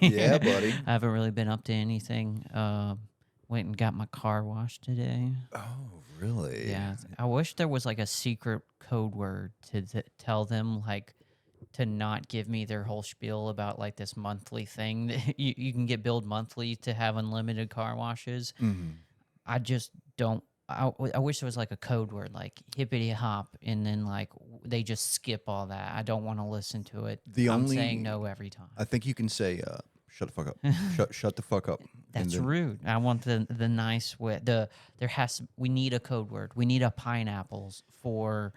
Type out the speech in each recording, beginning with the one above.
Yeah, buddy. I haven't really been up to anything. Went and got my car washed today. Oh, really? Yeah, I wish there was like a secret code word to tell them like to not give me their whole spiel about like this monthly thing. You can get billed monthly to have unlimited car washes. Mhm. I just don't. I wish there was like a code word like hippity hop, and then like they just skip all that. I don't want to listen to it. The I'm saying only no every time. I think you can say, "Shut the fuck up." Shut the fuck up. And That's then rude. I want the nice way. We need a code word. We need a pineapples for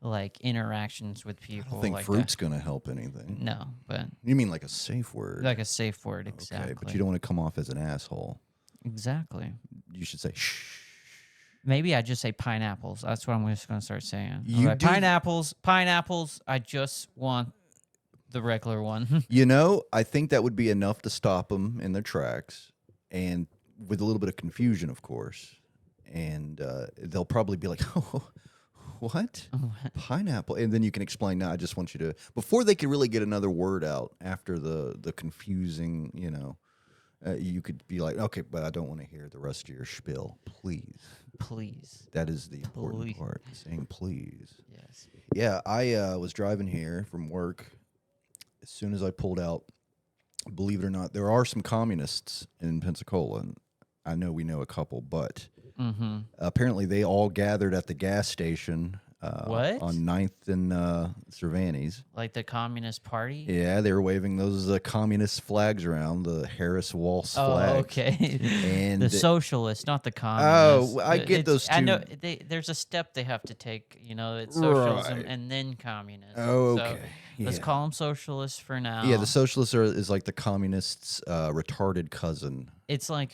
like interactions with I don't people think like that. fruit's gonna help anything. No, but You mean like a safe word? like a safe word, Okay, but exactly. you don't want to come off as an asshole. Exactly. You should say shh. Maybe I just say pineapples. That's what I'm just gonna start saying. I'm You like, do. pineapples, pineapples. I just want the regular one. You know, I think that would be enough to stop them in their tracks, and with a little bit of confusion, of course. And they'll probably be like, "Oh, what? Pineapple?" And then you can explain. No, I just want you to. Before they could really get another word out after the confusing, you could be like, "Okay, but I don't want to hear the rest of your spiel, please." Please, That is the important please. part, saying please. Yes. Yeah, I was driving here from work. As soon as I pulled out, believe it or not, there are some communists in Pensacola. And I know we know a couple, but Mm-hmm. apparently they all gathered at the gas station What? on Ninth and Cervantes. Like the Communist Party? Yeah, they were waving those communist flags around, the Harris Walsh Oh, flags. okay. The And socialists, not the oh, communists. I get It's those I know two. there's a step they have to take. You know, it's socialism Right. and then communism. So Okay. let's Yeah. call them socialists for Yeah, the now. socialists is like the communists' retarded cousin. It's like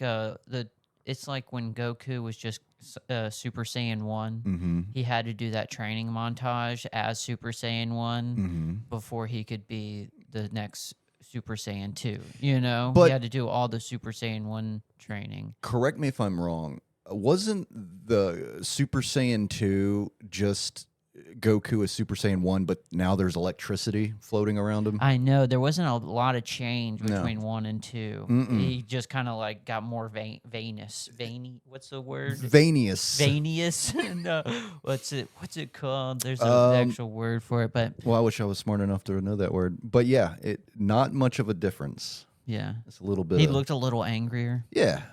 it's like when Goku was just Super Saiyan 1. Mm-hmm. He had to do that training montage as Super Saiyan 1 Mm-hmm. before he could be the next Super Saiyan 2. You know, he But had to do all the Super Saiyan 1 training. correct me if I'm wrong. Wasn't the Super Saiyan 2 just Goku as Super Saiyan 1, but now there's electricity floating around him? I know there wasn't a lot of change No. between 1 and 2. Mm-mm. He just kind of like got more veiny. What's the word? Vanius. Veinious. No, what's it called? There's an Um, actual word for it, but well, I wish I was smart enough to know that word. But yeah, it not much of a difference. yeah, It's a little bit he of, looked a little angrier. yeah.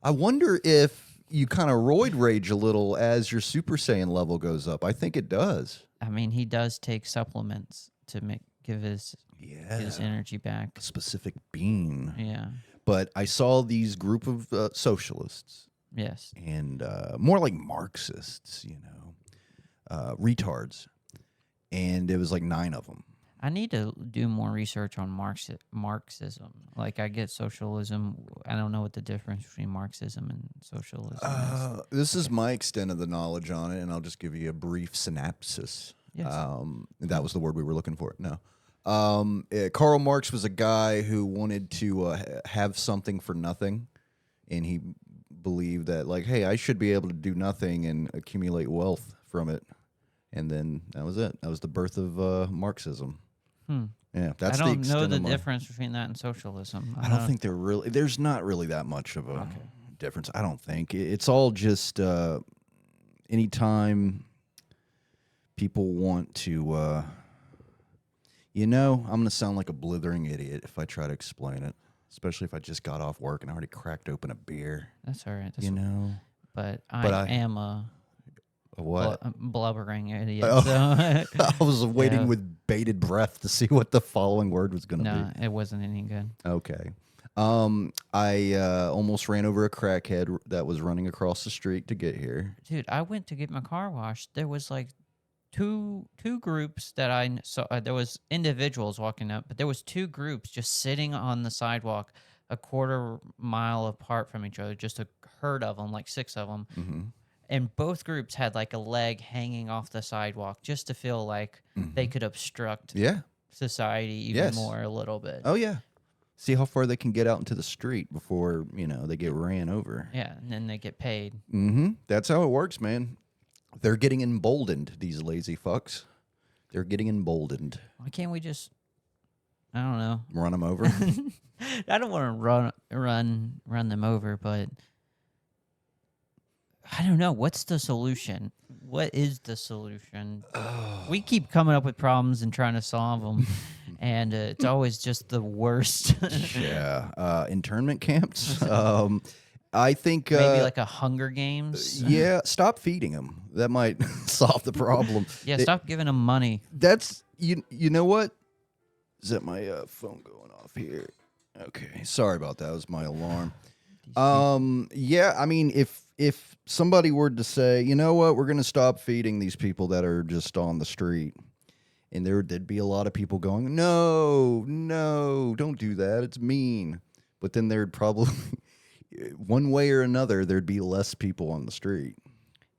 I wonder if you kind of roid rage a little as your Super Saiyan level goes up. I think it does. I mean, he does take supplements to give his Yeah. energy back. A specific bean. Yeah. But I saw these group of socialists Yes. and more like Marxists, retards. And it was like 9 of them. I need to do more research on Marxism. Like, I get socialism. I don't know what the difference between Marxism and socialism is. This is my extent of the knowledge on it, and I'll just give you a brief synopsis. Yes. That was the word we were looking for. No. Karl Marx was a guy who wanted to have something for nothing, and he believed that, like, hey, I should be able to do nothing and accumulate wealth from it. And then that was it. That was the birth of Marxism. Yeah, that's I the don't know extent the of my. difference between that and socialism. I don't think there's not really that much of a difference. I don't think it's all just anytime people want to. I'm going to sound like a blithering idiot if I try to explain it, especially if I just got off work and I already cracked open a beer. That's all right. But But I I- am a What? blubbering idiot. Oh. So I was waiting Yeah. with bated breath to see what the following word was going to no, it wasn't any good. be. Okay. I almost ran over a crackhead that was running across the street to get here. Dude, I went to get my car washed. There was like two groups that I saw. There was individuals walking up, but there was two groups just sitting on the sidewalk a quarter mile apart from each other, just a herd of them, like 6 of them. Mm-hmm. And both groups had like a leg hanging off the sidewalk just to feel like they could obstruct Yeah. society even Yes. more a little bit. Oh yeah. See how far they can get out into the street before they get ran over. Yeah, and then they get paid. Mm-hmm. That's how it works, man. They're getting emboldened. These lazy fucks. They're getting emboldened. Why can't we just I don't know. Run them over. I don't want to run them over, but I don't know. What's the solution? What is the solution? We keep coming up with problems and trying to solve them, and it's always just the worst. Yeah. Internment camps. I think Maybe like a Hunger Games. yeah. Stop feeding them. That might solve the problem. Yeah, stop giving them money. That's you. You know what? Is that my phone going off here? Okay. Sorry about that. That was my alarm. Yeah. I mean, if somebody were to say, you know what, we're going to stop feeding these people that are just on the street, and there'd be a lot of people going, no, don't do that. It's mean. But then there'd probably, one way or another, there'd be less people on the street.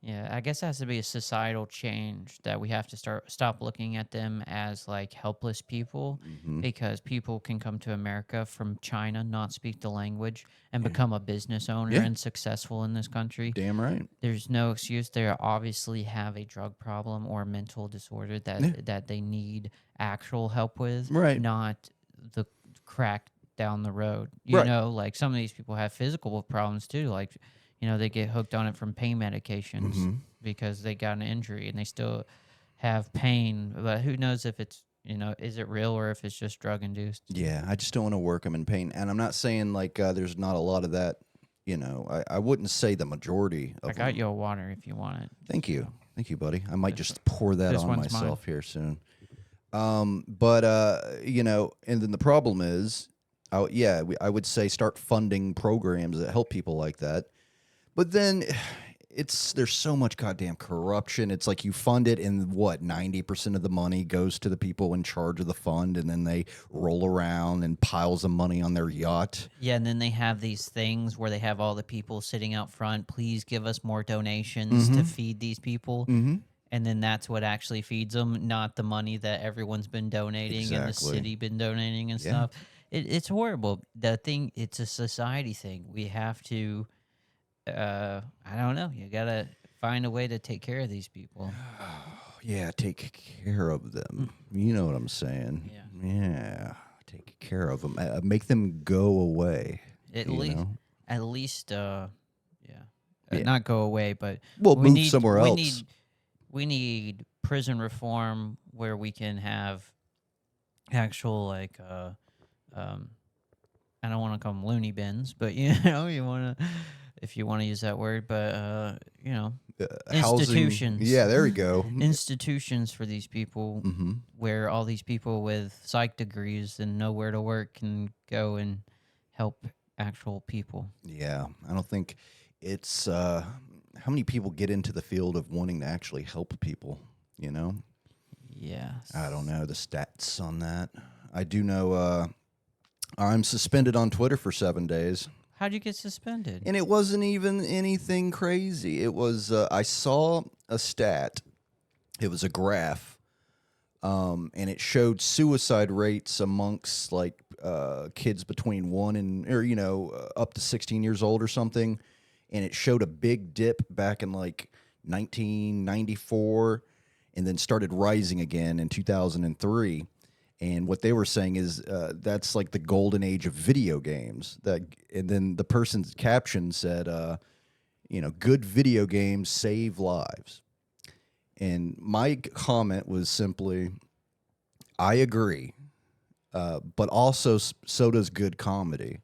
Yeah, I guess it has to be a societal change that we have to stop looking at them as like helpless people, because people can come to America from China, not speak the language, and become a business owner and successful in this country. Damn right. There's no excuse. They obviously have a drug problem or a mental disorder that they need actual help with, Right. not the crack down the road. You Right. know, like some of these people have physical problems too, like they get hooked on it from pain medications because they got an injury and they still have pain. But who knows if it's, is it real or if it's just drug induced? Yeah, I just don't want to work them in pain. And I'm not saying like there's not a lot of that. I wouldn't say the majority of I got them. you a water if you want it. Thank you, buddy. I might just pour that on one's myself here soon. But and then the problem is, I would say start funding programs that help people like that. But then there's so much goddamn corruption. It's like you fund it and 90% of the money goes to the people in charge of the fund, and then they roll around and piles of money on their yacht. Yeah, and then they have these things where they have all the people sitting out front, please give us more donations to feed these people. And then that's what actually feeds them, not the money that everyone's been donating and the city been donating and stuff. It's horrible. It's a society thing. We have to... I don't know. You gotta find a way to take care of these people. Yeah, take care of them. You know what I'm saying? Yeah. Take care of them. Make them go away. At least, Yeah. not go away, but Well, move somewhere we else. We need prison reform where we can have actual I don't want to call them loony bins, but you want to. If you want to use that word, but institutions. Housing. Yeah, there we go. Institutions for these people, where all these people with psych degrees and know where to work can go and help actual people. Yeah, I don't think it's how many people get into the field of wanting to actually help people. Yeah, I don't know the stats on that. I do know I'm suspended on Twitter for 7 days. How'd you get suspended? And it wasn't even anything crazy. It was, I saw a stat. It was a graph, and it showed suicide rates amongst kids between 1 and, up to 16 years old or something. And it showed a big dip back in 1994, and then started rising again in 2003. And what they were saying is that's like the golden age of video games. And then the person's caption said, good video games save lives. And my comment was simply, I agree, but also so does good comedy.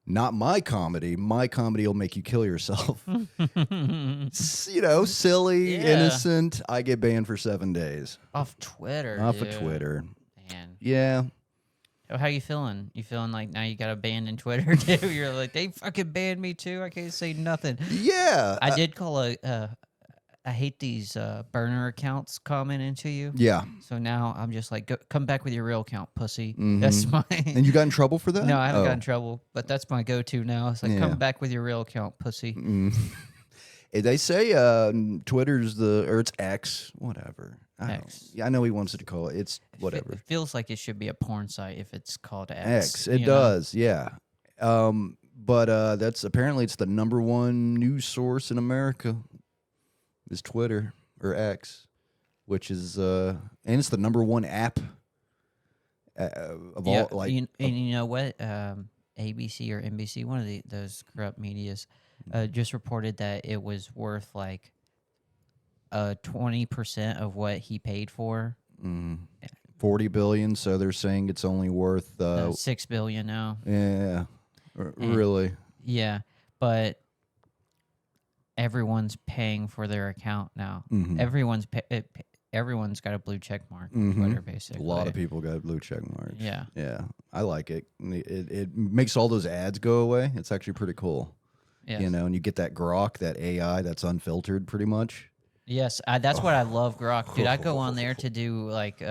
Not my comedy. My comedy will make you kill yourself. Silly, innocent. I get banned for 7 days. Off Twitter. Off of Twitter. Man. Yeah. How you feeling? You feeling like now you got abandoned Twitter too? You're like, they fucking banned me too. I can't say nothing. Yeah. I did call I hate these burner accounts commenting to you. Yeah. So now I'm just like, come back with your real account, pussy. That's my... And you got in trouble for that? No, I haven't got in trouble, but that's my go-to now. It's like, come back with your real account, pussy. They say Twitter's or it's X, whatever. I know he wants it to call it. It's whatever. It feels like it should be a porn site if it's called X. It does, yeah. But that's apparently it's the number one news source in America is Twitter or X, which is and it's the number one app of Yeah, all like. and you know what? ABC or NBC, one of those corrupt medias, just reported that it was worth like 20% of what he paid for. 40 billion, so they're saying it's only worth 6 billion now. yeah, And, really. yeah, but everyone's paying for their account now. Everyone's got a blue check mark on Twitter, basically. A lot of people got blue check marks. Yeah. Yeah, I like it. It makes all those ads go away. It's actually pretty cool. Yes. You know, and you get that grok, that AI that's unfiltered pretty much. Yes, that's what I love, Grok, dude. I go on there to do like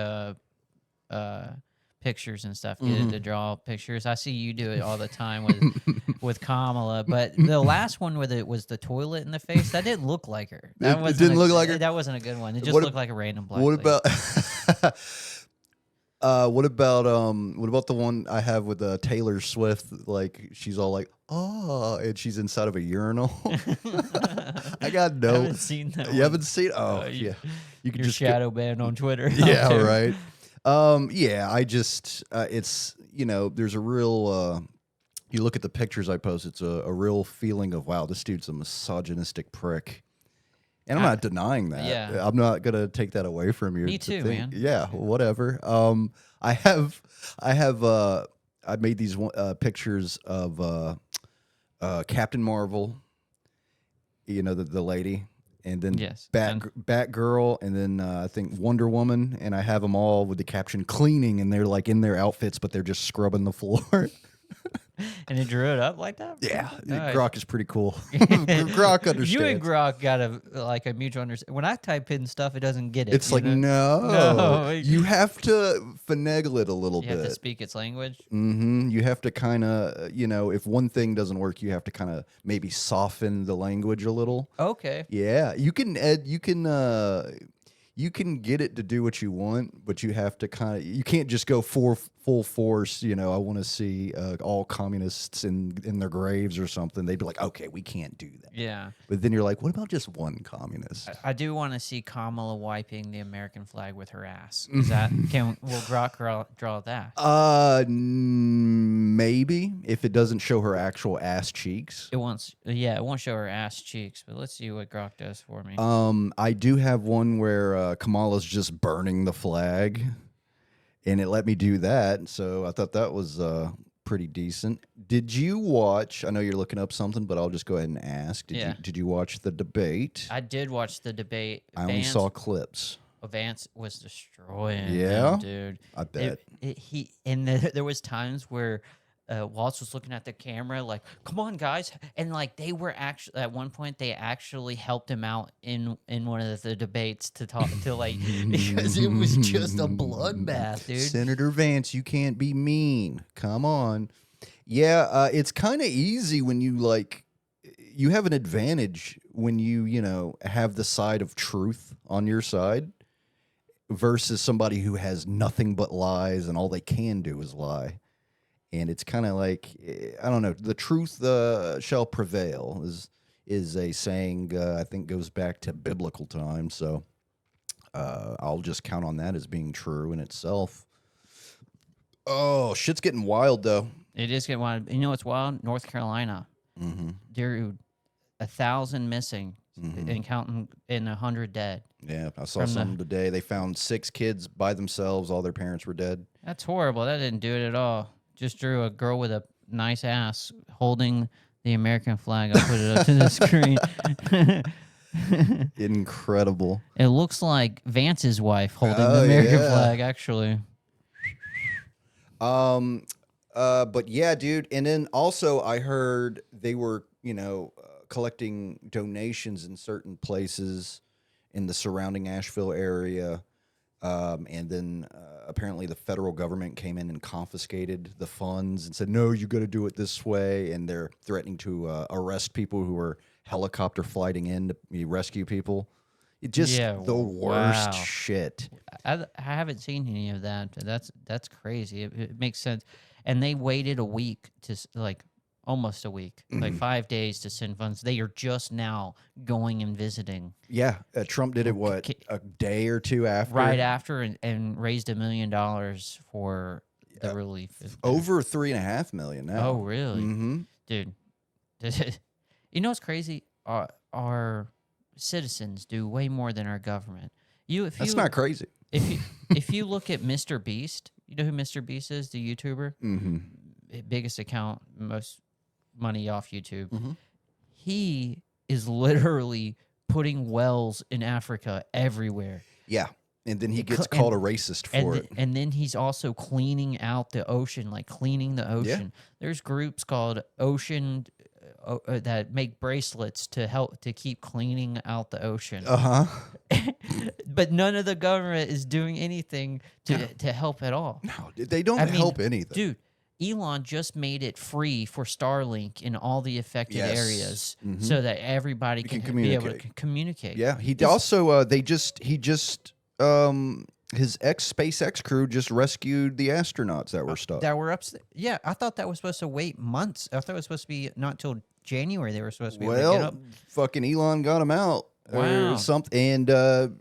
pictures and stuff, get it to draw pictures. I see you do it all the time with Kamala, but the last one with it was the toilet in the face. That didn't look like her. That It didn't look like her? That wasn't a good one. It just What looked like a random black What lady. about what about the one I have with Taylor Swift? Like she's all like, oh, and she's inside of a urinal. I got no. I haven't seen that. You one. haven't seen? Oh, yeah. You can You're just shadow banned on Twitter. yeah, too. right. Yeah, I just it's there's a real you look at the pictures I post, it's a real feeling of wow, this dude's a misogynistic prick. And I'm not denying that. Yeah. I'm not gonna take that away from you. Me too, man. Yeah, whatever. I made these pictures of Captain Marvel, the lady, and then Yes. Batgirl, and then I think Wonder Woman, and I have them all with the caption "cleaning," and they're like in their outfits, but they're just scrubbing the floor. And he drew it up like that? Yeah, Nice. Grok is pretty cool. Grok understands. You and Grok got a mutual understanding. When I type in stuff, it doesn't get it. It's you like, know? no, No. you have to finagle it a little You bit. have to speak its language. You have to kind of, if one thing doesn't work, you have to kind of maybe soften the language a little. Okay. Yeah, you can get it to do what you want, but you have to you can't just go full force. I want to see all communists in their graves or something. They'd be like, okay, we can't do that. Yeah. But then you're like, what about just one communist? I do want to see Kamala wiping the American flag with her ass. Will Grok draw that? Maybe if it doesn't show her actual ass cheeks. It won't show her ass cheeks, but let's see what Grok does for me. I do have one where Kamala's just burning the flag, and it let me do that. So I thought that was pretty decent. Did you watch? I know you're looking up something, but I'll just go ahead and ask. Did you watch the debate? I did watch the debate. I only saw clips. Vance was destroying Yeah? him, dude. I bet. There was times where Waltz was looking at the camera like, come on, guys. And like they were actually, at one point, they actually helped him out in one of the debates to talk to like, because it was just a bloodbath, dude. Senator Vance, you can't be mean. Come on. Yeah, it's kind of easy when you have an advantage when you have the side of truth on your side versus somebody who has nothing but lies and all they can do is lie. And it's kind of like, I don't know, the truth shall prevail is a saying I think goes back to biblical times. So I'll just count on that as being true in itself. Oh, shit's getting wild, though. It is getting wild. You know what's wild? North Carolina. Dude, 1,000 missing and counting in 100 dead. Yeah, I saw something today. They found 6 kids by themselves. All their parents were dead. That's horrible. That didn't do it at all. Just drew a girl with a nice ass holding the American flag. I'll put it up to the screen. Incredible. It looks like Vance's wife holding the American flag, actually. But yeah, dude. And then also I heard they were, collecting donations in certain places in the surrounding Asheville area. And then apparently the federal government came in and confiscated the funds and said, no, you got to do it this way. And they're threatening to arrest people who are helicopter flighting in to rescue people. The worst shit. I haven't seen any of that. That's crazy. It makes sense. And they waited a week to almost a week, like 5 days to send funds. They are just now going and visiting. Yeah, Trump did it, a day or two after? Right after, and raised $1 million for the relief is there. Over 3.5 million now. Oh, really? Mm-hmm. Dude. You know what's crazy? Our citizens do way more than our government. That's not crazy. If you look at Mr. Beast, you know who Mr. Beast is, the YouTuber? Mm-hmm. Biggest account, most money off YouTube. Mm-hmm. He is literally putting wells in Africa everywhere. Yeah. And then he It gets co- called a racist for it. And then he's also cleaning out the ocean, like cleaning the ocean. There's groups called Ocean that make bracelets to help to keep cleaning out the ocean. Uh-huh. But none of the government is doing anything to help at all. No, they don't I mean, help anything. Dude, Elon just made it free for Starlink in all the affected Yes. areas Mhm. so that everybody can be able to communicate. Yeah, he also his SpaceX crew just rescued the astronauts that were stuck. That were upset. Yeah, I thought that was supposed to wait months. I thought it was supposed to be not till January they were supposed to be able to get Well, up. fucking Elon got him out. Wow. Or something, and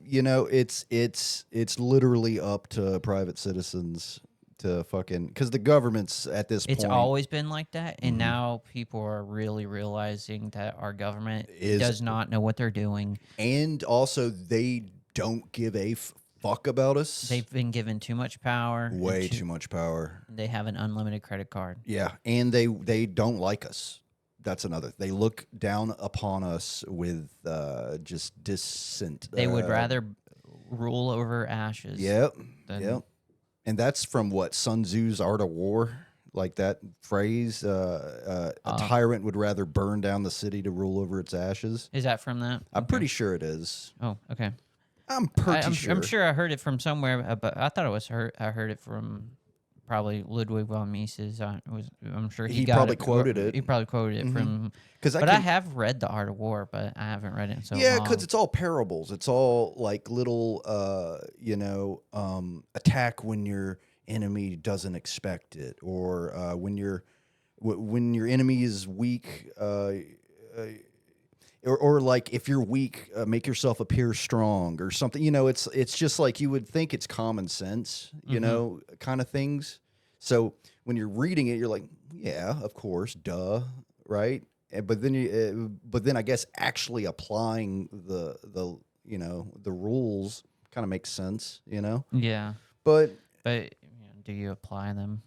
you know, it's literally up to private citizens to fucking, because the government's at this It's point always been like that, and Mhm. now people are really realizing that our government Is- does not know what they're doing. and also they don't give a fuck about us. They've been given too much power. and way too much power. They have an unlimited credit card. Yeah, and they don't like us. That's another. They look down upon us with just dissent. They would rather rule over ashes. Yep. than- Yep. And that's from what Sun Tzu's Art of War, like that phrase. A tyrant would rather burn down the city to rule over its ashes. Is that from that? I'm pretty sure it is. Oh, okay. I'm pretty sure. I'm sure I heard it from somewhere, but I thought it was I heard it from probably Ludwig von Mises. I'm sure He got probably it, quoted it. He probably quoted it from. Because But I have read The Art of War, but I haven't read it in so yeah, long. because it's all parables. It's all like little, attack when your enemy doesn't expect it, or when your enemy is weak, or like if you're weak, make yourself appear strong, or something. You know, it's just like you would think it's common sense, you know, kind of things. So when you're reading it, you're like, yeah, of course, duh, right? But then I guess actually applying the rules kind of makes sense, you know. Yeah, But do you apply them?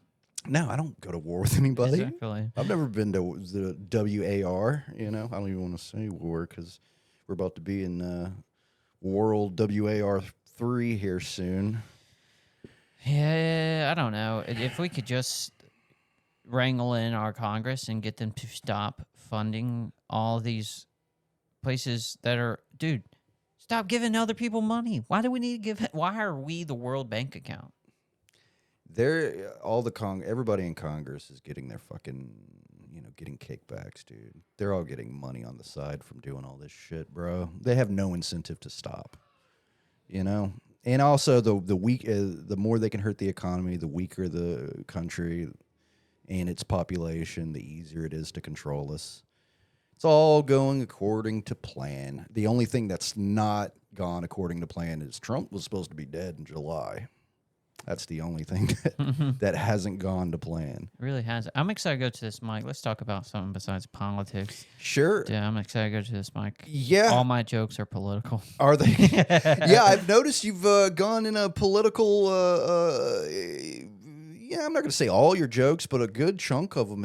no, I don't go to war with anybody. Exactly. I've never been to the WAR. You know, I don't even want to say war because we're about to be in World WAR 3 here soon. Yeah, I don't know. If we could just wrangle in our Congress and get them to stop funding all these places that are, dude, stop giving other people money. Why do we need to give? Why are we the World Bank account? Everybody in Congress is getting their fucking, getting kickbacks, dude. They're all getting money on the side from doing all this shit, bro. They have no incentive to stop, you know. And also the more they can hurt the economy, the weaker the country and its population, the easier it is to control us. It's all going according to plan. The only thing that's not gone according to plan is Trump was supposed to be dead in July. That's the only thing that hasn't gone to plan. It really has. I'm excited to go to this mic. Let's talk about something besides politics. Sure. Yeah, I'm excited to go to this mic. Yeah. All my jokes are political. Are they? Yeah, I've noticed you've gone in a political. I'm not going to say all your jokes, but a good chunk of them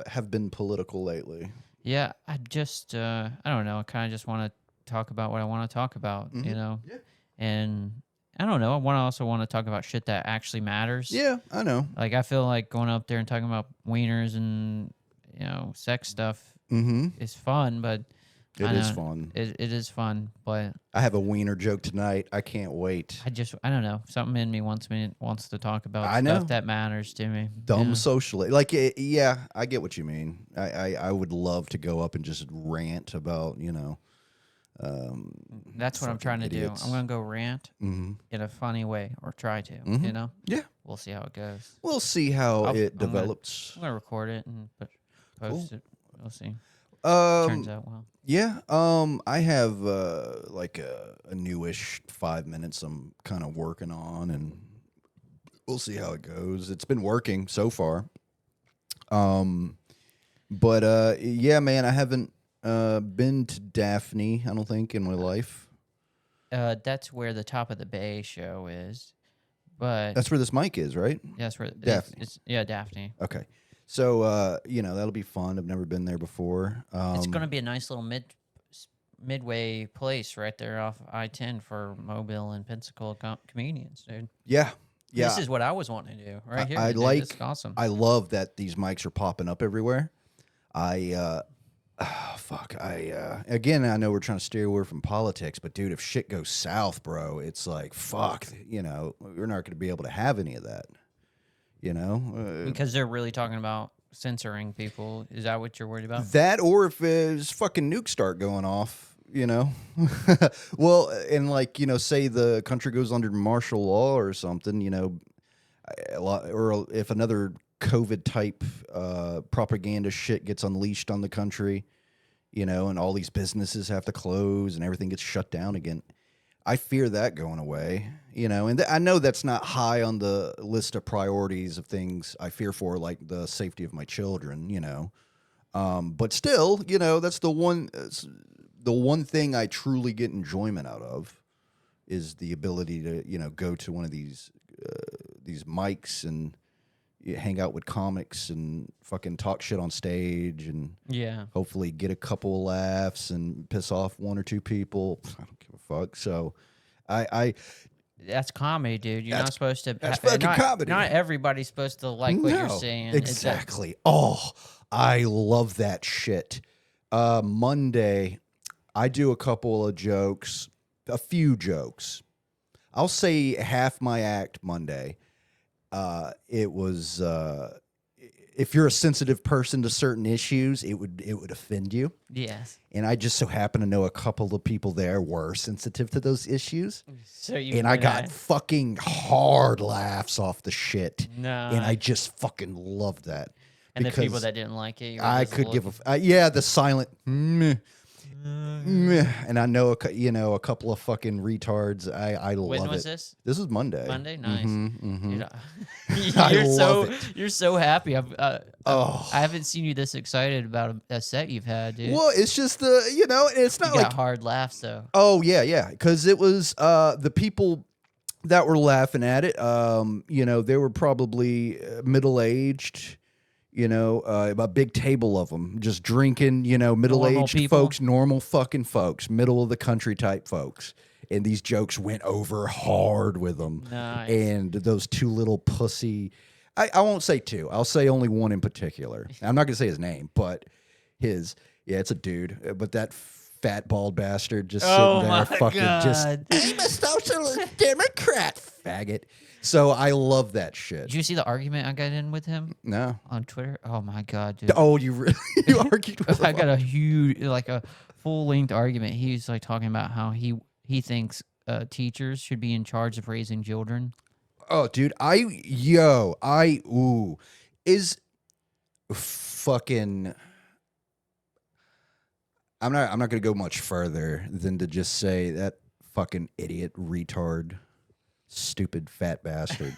have been political lately. Yeah, I just I don't know. I kind of just want to talk about what I want to talk about, you know. Yeah. And I don't know. I also want to talk about shit that actually matters. Yeah, I know. Like I feel like going up there and talking about wieners and sex stuff is fun, but It is fun. It is fun, but I have a wiener joke tonight. I can't wait. I don't know. Something in me wants to talk about I stuff know. that matters to me. Dumb Yeah. socially. Like, yeah, I get what you mean. I would love to go up and just rant about, That's what I'm trying to idiots. do. I'm going to go rant in a funny way, or try to, you know? Yeah. We'll see how it goes. We'll see how I'm it gonna- develops. I'm going to record it and post it. We'll see. Um, Turns out well. Yeah. I have like a newish 5 minutes I'm kind of working on, and We'll see how it goes. It's been working so far. But yeah, man, I haven't been to Daphne, I don't think, in my life. That's where the Top of the Bay show is, but That's where this mic is, right? that's where Daphne. It's yeah, Daphne. Okay. So that'll be fun. I've never been there before. It's going to be a nice little midway place right there off I-10 for Mobile and Pensacola comedians, dude. Yeah. Yeah. This is what I was wanting to do right here. I dude. like. This is awesome. I love that these mics are popping up everywhere. Fuck. Again, I know we're trying to steer away from politics, but dude, if shit goes south, bro, it's like fuck. We're not going to be able to have any of that. Because they're really talking about censoring people. Is that what you're worried about? That, or if there's fucking nukes start going off. Well, and say the country goes under martial law or something, or if another COVID type propaganda shit gets unleashed on the country, and all these businesses have to close and everything gets shut down again. I fear that going away, and I know that's not high on the list of priorities of things I fear for, like the safety of my children, but still, that's the one thing I truly get enjoyment out of is the ability to, go to one of these mics and hang out with comics and fucking talk shit on stage and hopefully get a couple of laughs and piss off one or two people. I don't give a fuck. So that's comedy, dude. You're not supposed to. That's fucking comedy. Not everybody's supposed to like what you're saying. Exactly. Oh, I love that shit. Monday, I do a couple of jokes, a few jokes. I'll say half my act Monday. It was if you're a sensitive person to certain issues, it would offend you. Yes. And I just so happen to know a couple of people there were sensitive to those issues. And I got fucking hard laughs off the shit. No. And I just fucking loved that. And the people that didn't like it, I could give the silent meh. And I know a couple of fucking retards. I love it. When was this? This is Monday. Monday, nice. Dude, you're so happy. I Oh, haven't seen you this excited about a set you've had, dude. well, it's just it's not You like got hard laughs though. oh yeah, because it was the people that were laughing at it. They were probably middle aged. A big table of them just drinking, middle-aged folks, normal fucking folks, middle of the country type folks. And these jokes went over hard with them. Nice. And those two little pussy, I won't say two. I'll say only one in particular. I'm not going to say his name, but it's a dude. But that fat bald bastard just sitting there fucking God. I'm a socialist Democrat, faggot. So I love that shit. Did you see the argument I got in with him? No. On Twitter? Oh my God, dude. Oh, you argued with him? I got a huge, a full-length argument. He was talking about how he thinks teachers should be in charge of raising children. Oh, dude, is fucking. I'm not gonna go much further than to just say that fucking idiot, retard, stupid fat bastard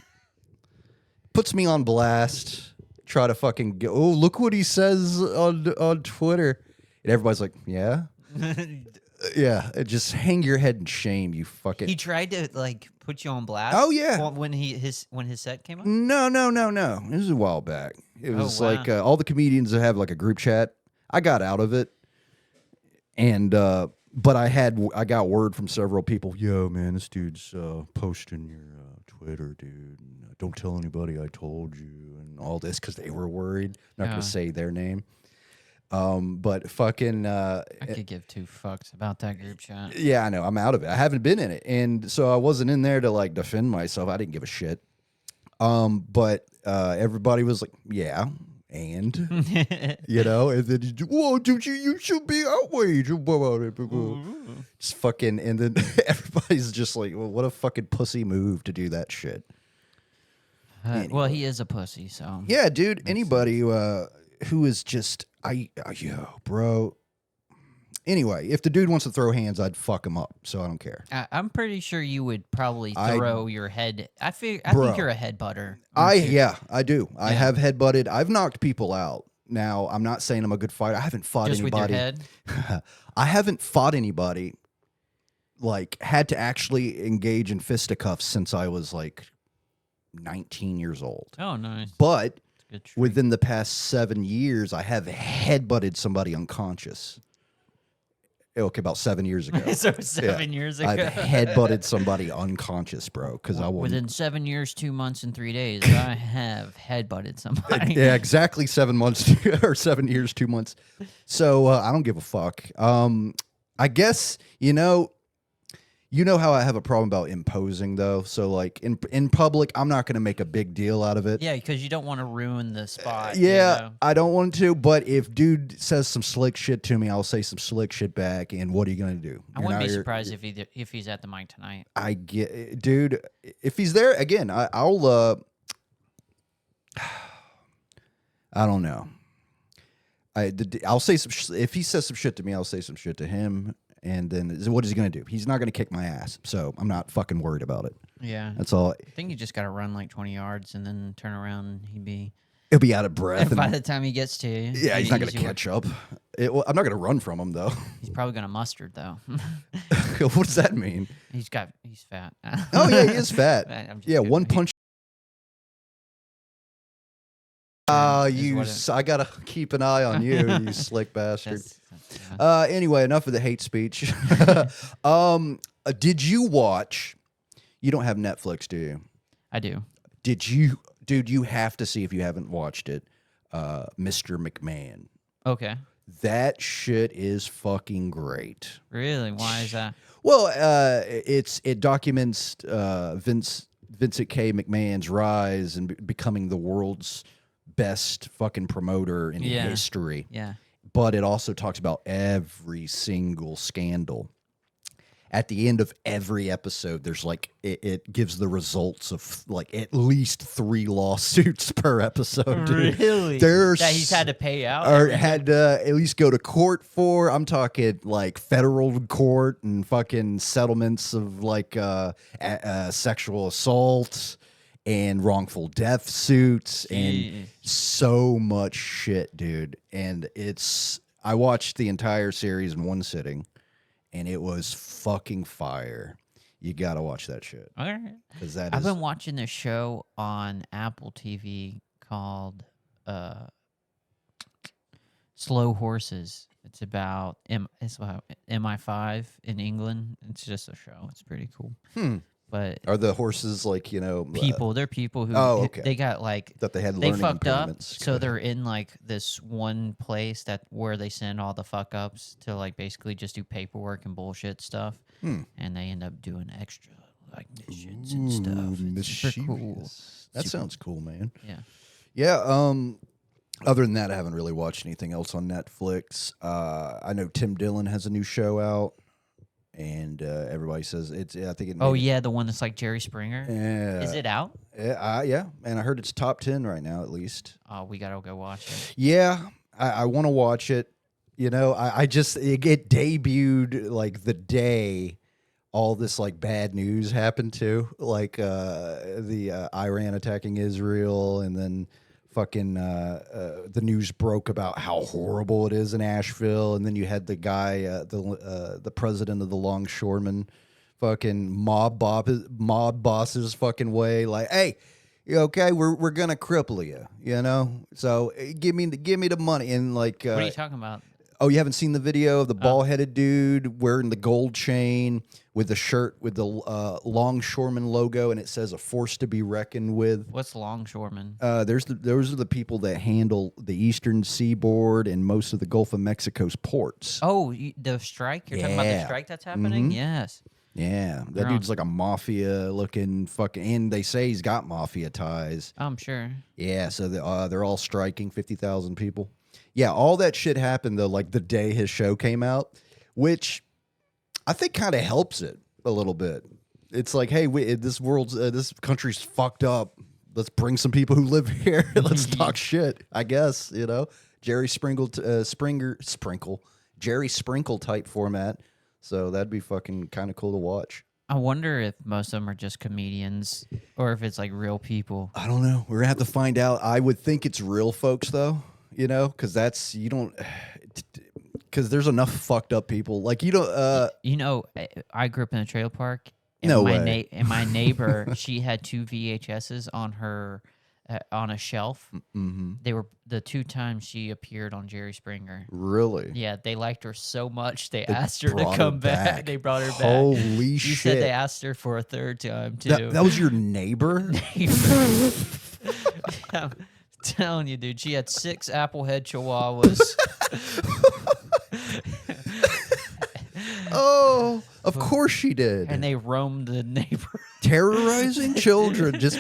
puts me on blast. Try to fucking go. Oh, look what he says on Twitter, and everybody's like, yeah. Yeah, just hang your head in shame, you fucking. He tried to put you on blast. Oh yeah, when his set came up. No. This is a while back. It was wow. all the comedians that have a group chat. I got out of it, and but I got word from several people. Yo, man, this dude's posting your Twitter, dude. Don't tell anybody I told you, and all this because they were worried. Not gonna say their name. But fucking I could give two fucks about that group chat. Yeah, I know. I'm out of it. I haven't been in it. And so I wasn't in there to defend myself. I didn't give a shit. But everybody was like, yeah, and and then whoa, dude, you should be outraged about it. Just fucking, and then everybody's just like, well, what a fucking pussy move to do that shit. Anyway. Well, he is a pussy, so yeah, dude. Anybody who is just bro. Anyway, if the dude wants to throw hands, I'd fuck him up. So I don't care. I'm pretty sure you would probably throw your head. I think you're a head butter. I do. I Yeah. have headbutted. I've knocked people out. Now, I'm not saying I'm a good fighter. I haven't fought Just anybody. with your head? I haven't fought anybody, like, had to actually engage in fisticuffs since I was, like, 19 years old. Oh, nice. But Good treat. within the past 7 years, I have headbutted somebody unconscious. Okay, about 7 years ago. So 7 years ago. I've headbutted somebody unconscious, bro, because I won't. Within 7 years, 2 months, and 3 days, I have headbutted somebody. Yeah, exactly 7 months or 7 years, 2 months. So I don't give a fuck. I guess you know how I have a problem about imposing though. So like in public, I'm not going to make a big deal out of it. Yeah, because you don't want to ruin the spot. Yeah, you know? I don't want to. But if dude says some slick shit to me, I'll say some slick shit back. And what are you going to do? I wouldn't be surprised if he's at the mic tonight. I get, dude. If he's there again, I'll. I don't know. I'll say some. If he says some shit to me, I'll say some shit to him. And then what is he going to do? He's not going to kick my ass. So I'm not fucking worried about it. Yeah. That's all. I think you just got to run like 20 yards and then turn around. He'll be out of breath. And by the time he gets to you. Yeah, he's not going to catch up. I'm not going to run from him, though. He's probably going to mustard, though. What does that mean? He's fat. Oh, yeah, he is fat. Yeah, kidding. one punch. I gotta keep an eye on you, you slick bastard. Anyway, enough of the hate speech. Did you watch? You don't have Netflix, do you? I do. Did you, dude? You have to see if you haven't watched it. Mr. McMahon. Okay. That shit is fucking great. Really? Why is that? Well, it documents Vincent K. McMahon's rise and becoming the world's best fucking promoter in history. Yeah. But it also talks about every single scandal. At the end of every episode, there's like it gives the results of like at least 3 lawsuits per episode. Dude. Really? There's that he's had to pay out or had to at least go to court for. I'm talking like federal court and fucking settlements of like sexual assault and wrongful death suits and so much shit, dude. And I watched the entire series in one sitting, and it was fucking fire. You gotta watch that shit. All right. Because I've been watching this show on Apple TV called Slow Horses. It's about MI5 in England. It's just a show. It's pretty cool. But are the horses like people? They're people who they got like that they fucked up, impairments. so they're in like this one place where they send all the fuck ups to like basically just do paperwork and bullshit stuff, and they end up doing extra like missions and stuff. It's super cool. That sounds cool, man. Yeah. Other than that, I haven't really watched anything else on Netflix. I know Tim Dillon has a new show out. And everybody says it's. I think it. Oh yeah, the one that's like Jerry Springer. Yeah. Is it out? Yeah, and I heard it's top 10 right now at least. Oh, we gotta go watch it. Yeah, I want to watch it. I just it debuted like the day all this like bad news happened to, like the Iran attacking Israel, and then fucking the news broke about how horrible it is in Asheville, and then you had the guy, the president of the longshoremen, fucking mob bosses fucking way, like, hey, okay, we're gonna cripple you, so give me the money, and like, what are you talking about? Oh, you haven't seen the video of the bald-headed dude wearing the gold chain with the shirt with the longshoreman logo, and it says "a force to be reckoned with." What's longshoreman? Those are the people that handle the eastern seaboard and most of the Gulf of Mexico's ports. Oh, the strike? You're talking about the strike that's happening? Mm-hmm. Yes. Yeah, that dude's like a mafia-looking fucking, and they say he's got mafia ties. I'm sure. Yeah, so they're all striking, 50,000 people. Yeah, all that shit happened though, like the day his show came out, which I think kind of helps it a little bit. It's like, hey, this country's fucked up. Let's bring some people who live here. Let's talk shit. I guess Jerry Sprinkle Jerry Sprinkle type format. So that'd be fucking kind of cool to watch. I wonder if most of them are just comedians or if it's like real people. I don't know. We're gonna have to find out. I would think it's real folks though, you know, because that's you don't. Because there's enough fucked up people. Like you don't. You know, I grew up in a trailer park. And No way. And my neighbor, she had 2 VHSs on her on a shelf. Mm-hmm. They were the 2 times she appeared on Jerry Springer. Really? Yeah, they liked her so much they asked her to brought her come back. back. They brought her back. Holy She shit! said they asked her for a 3rd time too. That was your neighbor? I'm telling you, dude. She had 6 Applehead Chihuahuas. Oh, of course she did. And they roamed the neighborhood. Terrorizing children. Just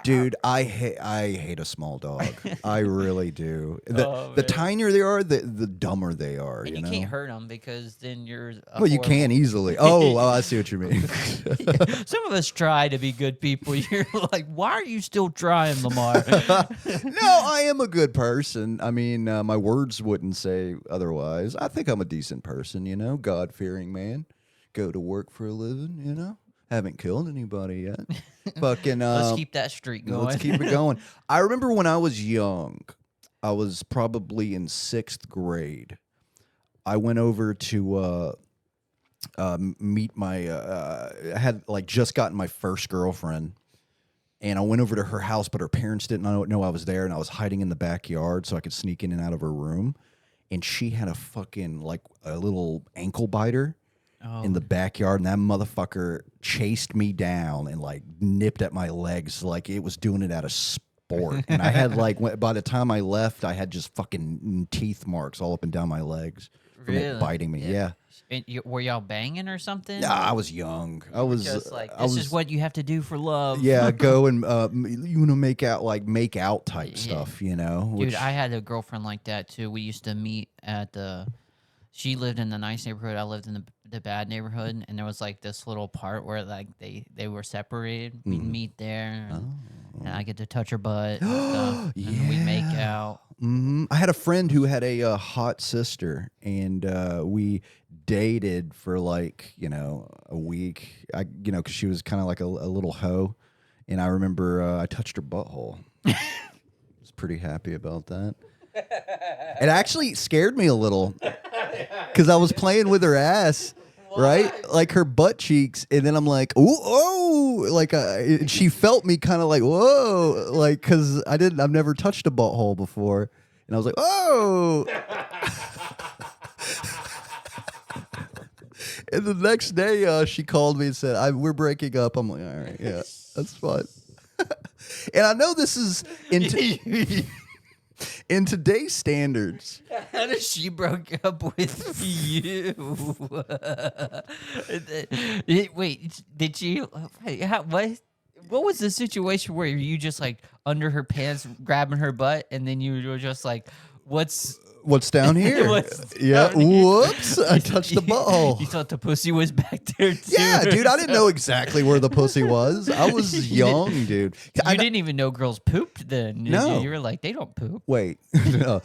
dude, I hate a small dog. I really do. The tinier they are, the dumber they are. And you know? can't hurt them because then you're. Well, you can easily. Oh, I see what you mean. Some of us try to be good people. You're like, why are you still trying, Lamar? No, I am a good person. I mean, my words wouldn't say otherwise. I think I'm a decent person, you know, God-fearing man. Go to work for a living, you know. Haven't killed anybody yet. Fucking. Let's keep that streak going. Let's keep it going. I remember when I was young, I was probably in 6th grade. I went over to meet my. I had like just gotten my first girlfriend, and I went over to her house, but her parents didn't know I was there, and I was hiding in the backyard so I could sneak in and out of her room. And she had a fucking like a little ankle biter. In the backyard, and that motherfucker chased me down and like nipped at my legs like it was doing it out of sport. And I had like by the time I left, I had just fucking teeth marks all up and down my legs from it biting me. Yeah. And were y'all banging or something? Nah, I was young. I was just like, this is what you have to do for love. Yeah, go and you know make out type stuff. You know, dude. I had a girlfriend like that too. We used to meet at the. She lived in the nice neighborhood. I lived in the bad neighborhood, and there was like this little part where like they were separated. We'd meet there, and I get to touch her butt and stuff, and we make out. I had a friend who had a hot sister, and we dated for like a week. Because she was kind of like a little hoe, and I remember I touched her butthole. I was pretty happy about that. It actually scared me a little. Because I was playing with her ass, right? Like her butt cheeks. And then I'm like, ooh, oh. Like she felt me kind of like, whoa. Like, because I've never touched a butthole before. And I was like, oh. And the next day, she called me and said, we're breaking up. I'm like, all right, yeah, that's fine. And I know this is in today's standards. How does she broke up with you? Wait, did she? What was the situation where you just like under her pants grabbing her butt, and then you were just like, what's down here? Whoops! I touched the butthole. You thought the pussy was back there too? Yeah, dude. I didn't know exactly where the pussy was. I was young, dude. You didn't even know girls pooped then. No, you were like, they don't poop. Wait, no.